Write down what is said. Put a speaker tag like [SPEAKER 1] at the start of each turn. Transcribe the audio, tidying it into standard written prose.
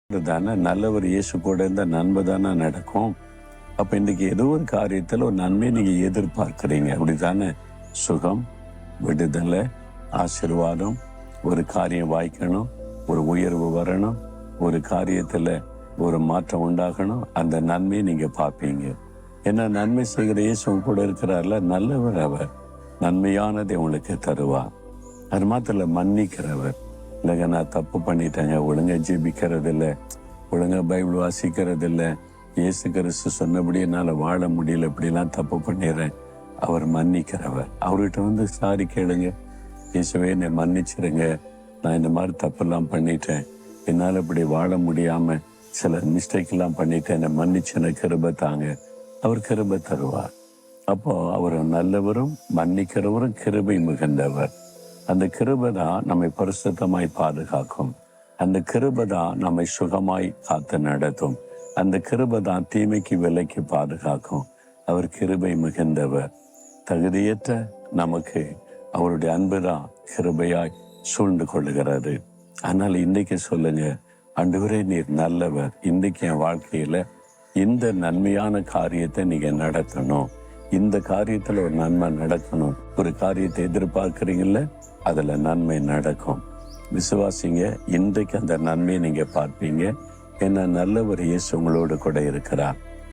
[SPEAKER 1] தானே நல்லவர் இயேசு கூட இருந்தால் நன்மை தானே நடக்கும். அப்போ இன்றைக்கி ஏதோ ஒரு காரியத்தில் ஒரு நன்மையை நீங்கள் எதிர்பார்க்குறீங்க, அப்படி தானே? சுகம், விடுதலை, ஆசீர்வாதம், ஒரு காரியம் வாய்க்கணும், ஒரு உயர்வு வரணும், ஒரு காரியத்தில் ஒரு மாற்றம் உண்டாகணும், அந்த நன்மையை நீங்கள் பார்ப்பீங்க. ஏன்னா நன்மை செய்கிற இயேசு கூட இருக்கிறார்ல, நல்லவர் அவர். நன்மையானதை உங்களுக்கு தருவார். அது மாத்திரம் மன்னிக்கிறவர். இல்லைங்க, நான் தப்பு பண்ணிட்டேங்க, ஒழுங்கா ஜெபிக்கிறது இல்லை, ஒழுங்கா பைபிள் வாசிக்கிறது இல்லை, இயேசு கிறிஸ்து சொன்னபடி என்னால் வாழ முடியல, இப்படிலாம் தப்பு பண்ணிடுறேன். அவர் மன்னிக்கிறவர். அவர்கிட்ட சாரி கேளுங்க. இயேசுவே, என்னை மன்னிச்சிருங்க, நான் இந்த மாதிரி தப்பெல்லாம் பண்ணிட்டேன், என்னால் இப்படி வாழ முடியாமல் சில மிஸ்டேக்கெல்லாம் பண்ணிட்டேன், என்னை மன்னிச்சு எனக்கு கிருபை தாங்க. அவர் கிருபை தருவார். அப்போ அவர் நல்லவரும் மன்னிக்கிறவரும் கிருபை மிகுந்தவர். அந்த கிருபை தான் நம்மை பரிசுத்தமாய் பாதுகாக்கும். அந்த கிருபை தான் நம்மை சுகமாய் காத்து நடத்தும். அந்த கிருபை தான் தீமைக்கு விலைக்கு பாதுகாக்கும். அவர் கிருபை மிகுந்தவர். தகுதியற்ற நமக்கு அவருடைய அன்பு தான் கிருபையாய் சூழ்ந்து கொள்ளுகிறாரு. ஆனால் இன்றைக்கு சொல்லுங்க, ஆண்டவரே நீர் நல்லவர், இன்றைக்கு என் வாழ்க்கையில இந்த நன்மையான காரியத்தை நீங்க நடத்தணும், இந்த காரியத்துல ஒரு நன்மை நடக்கணும். ஒரு காரியத்தை எதிர்பார்க்குறீங்கல்ல, அதுல நன்மை நடக்கும். விசுவாசிங்க, இன்றைக்கு அந்த நன்மையை நீங்க பார்ப்பீங்க. ஏன்னா நல்லவர் இயேசு உங்களோடு கூட இருக்கிறார்.